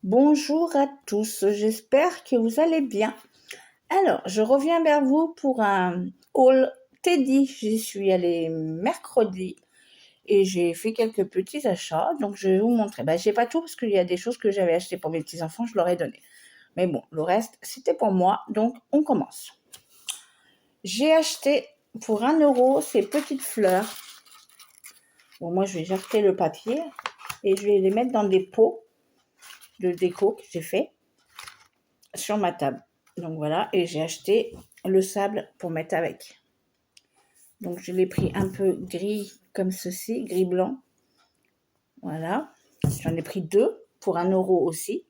Bonjour à tous, j'espère que vous allez bien. Alors, je reviens vers vous pour un haul Teddy. J'y suis allée mercredi et j'ai fait quelques petits achats. Donc, je vais vous montrer. J'ai pas tout parce qu'il y a des choses que j'avais achetées pour mes petits-enfants, je leur ai donné. Mais bon, le reste, c'était pour moi. Donc, on commence. J'ai acheté pour 1 € ces petites fleurs. Bon, moi, je vais jeter le papier et je vais les mettre dans des pots de déco que j'ai fait sur ma table. Donc voilà, et j'ai acheté le sable pour mettre avec. Donc je l'ai pris un peu gris comme ceci, gris blanc. Voilà, j'en ai pris 2 pour 1 € aussi.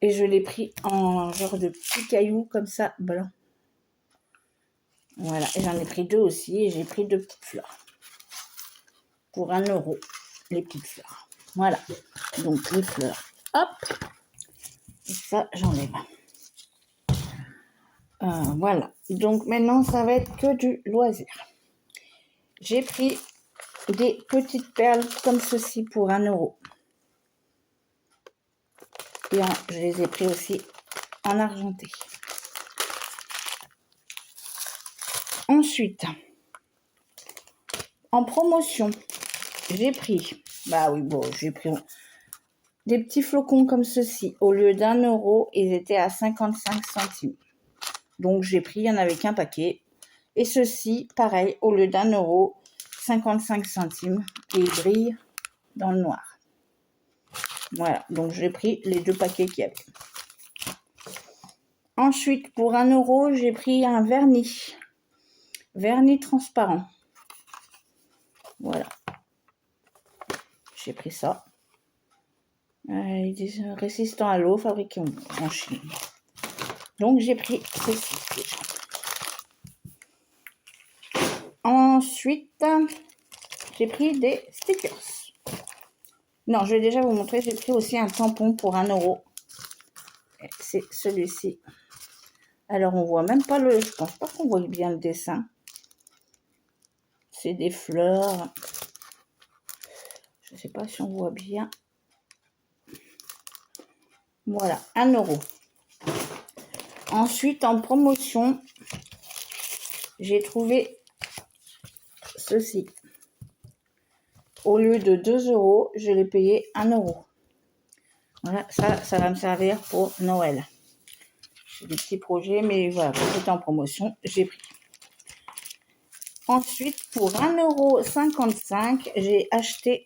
Et je l'ai pris en genre de petits cailloux comme ça, blanc. Voilà, et j'en ai pris 2 aussi, et j'ai pris 2 petites fleurs. Pour 1 €, les petites fleurs. Voilà, donc les fleurs, hop, et ça j'enlève. Voilà, donc maintenant ça va être que du loisir. J'ai pris des petites perles comme ceci pour 1 €. Et je les ai pris aussi en argenté. Ensuite, en promotion, j'ai pris, j'ai pris des petits flocons comme ceci. Au lieu d'1 €, ils étaient à 55 centimes. Donc j'ai pris, il n'y en avait qu'un paquet. Et ceci, pareil, au lieu d'1 €, 55 centimes. Et ils brillent dans le noir. Voilà, donc j'ai pris les 2 paquets qu'il y avait. Ensuite, pour 1 €, j'ai pris un vernis. Vernis transparent. Voilà. J'ai pris ça. Il est résistant à l'eau, fabriqué en Chine. Donc, j'ai pris ceci déjà. Ensuite, j'ai pris des stickers. Non, je vais déjà vous montrer. J'ai pris aussi un tampon pour 1 €. C'est celui-ci. Alors, on voit même pas le... Je pense pas qu'on voit bien le dessin. C'est des fleurs. Je sais pas si on voit bien. Voilà, 1 €. Ensuite, en promotion, j'ai trouvé ceci. Au lieu de 2 €, je l'ai payé 1 €. Voilà, ça va me servir pour Noël. J'ai des petits projets, mais voilà, quand c'était en promotion, j'ai pris. Ensuite, pour 1,55 €, j'ai acheté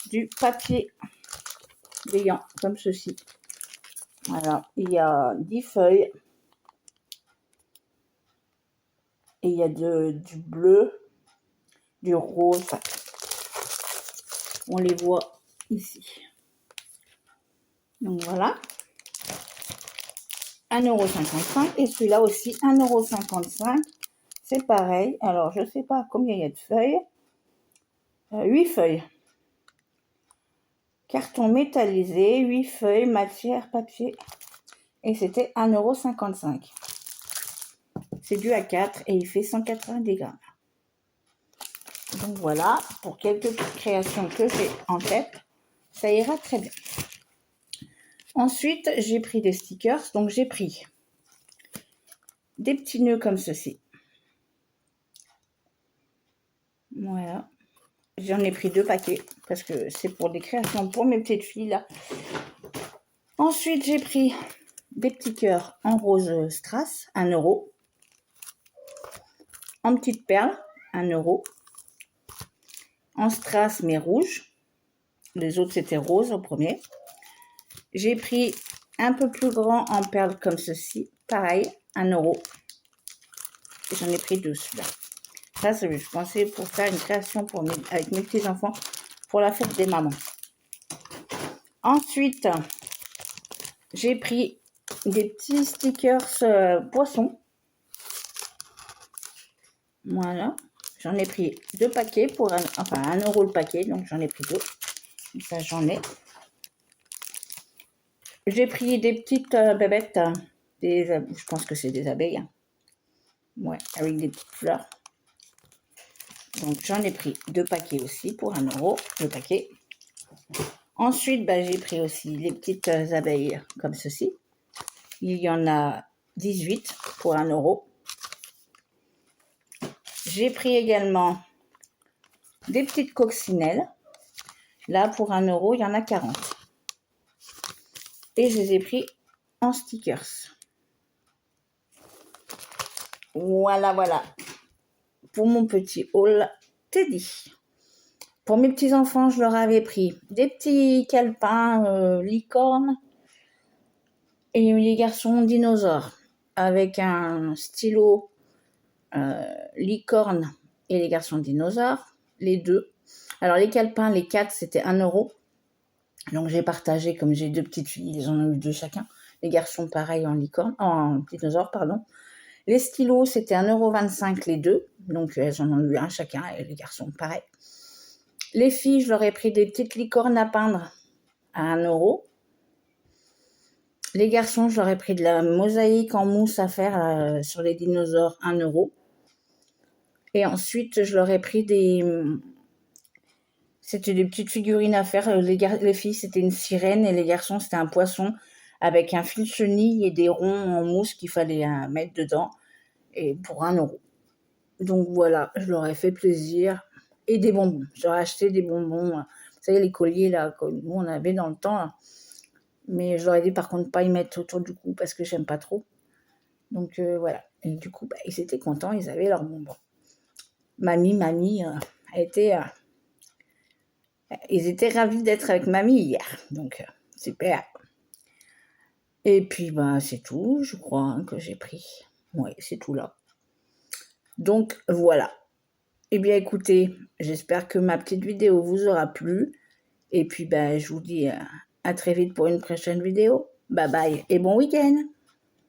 du papier brillant, comme ceci. Voilà, il y a 10 feuilles. Et il y a du bleu, du rose. On les voit ici. Donc voilà. 1,55 €. Et celui-là aussi, 1,55 €. C'est pareil. Alors, je ne sais pas combien il y a de feuilles. 8 feuilles. Carton métallisé, 8 feuilles, matière, papier. Et c'était 1,55 €. C'est du A4 et il fait 190 grammes. Donc voilà, pour quelques petites créations que j'ai en tête, ça ira très bien. Ensuite, j'ai pris des stickers. Donc j'ai pris des petits nœuds comme ceci. Voilà. J'en ai pris 2 paquets parce que c'est pour des créations pour mes petites filles là. Ensuite, j'ai pris des petits cœurs en rose strass, 1 €. En petites perles, 1 €. En strass mais rouge. Les autres c'était rose au premier. J'ai pris un peu plus grand en perles comme ceci, pareil, 1 €. J'en ai pris 2 celui-là. Ça, je pensais pour faire une création avec mes petits-enfants pour la fête des mamans. Ensuite, j'ai pris des petits stickers poissons. Voilà. J'en ai pris 2 paquets pour 1 € le paquet, donc j'en ai pris 2. Ça, j'en ai. J'ai pris des petites bébêtes, je pense que c'est des abeilles. Ouais, avec des petites fleurs. Donc, j'en ai pris 2 paquets aussi pour 1 € le paquet. Ensuite, j'ai pris aussi les petites abeilles comme ceci. Il y en a 18 pour 1 euro. J'ai pris également des petites coccinelles. Là, pour 1 euro, il y en a 40. Et je les ai pris en stickers. Voilà, voilà. Pour mon petit haul Teddy. Pour mes petits-enfants, je leur avais pris des petits calepins licornes et les garçons dinosaures avec un stylo licorne et les garçons dinosaures, les deux. Alors les calepins, les 4, c'était 1 euro. Donc j'ai partagé, comme j'ai 2 petites filles, ils en ont eu 2 chacun. Les garçons, pareil, en dinosaure, pardon. Les stylos, c'était 1,25 € les deux. Donc elles en ont eu un chacun, et les garçons, pareil. Les filles, je leur ai pris des petites licornes à peindre à 1 euro. Les garçons, je leur ai pris de la mosaïque en mousse à faire sur les dinosaures, 1 euro. Et ensuite, je leur ai pris c'était des petites figurines à faire. Les filles, c'était une sirène et les garçons, c'était un poisson avec un fil chenille et des ronds en mousse qu'il fallait mettre dedans. Et pour 1 euro. Donc voilà, je leur ai fait plaisir. Et des bonbons. J'aurais acheté des bonbons. Vous savez, les colliers là, que nous on avait dans le temps. Là. Mais je leur ai dit par contre pas y mettre autour du cou parce que j'aime pas trop. Donc voilà. Et du coup, ils étaient contents, ils avaient leurs bonbons. Mamie, ils étaient ravis d'être avec mamie hier. Donc super. Et puis c'est tout, je crois, que j'ai pris. Oui, c'est tout là. Donc voilà. Eh bien écoutez, j'espère que ma petite vidéo vous aura plu. Et puis je vous dis à très vite pour une prochaine vidéo. Bye bye et bon week-end.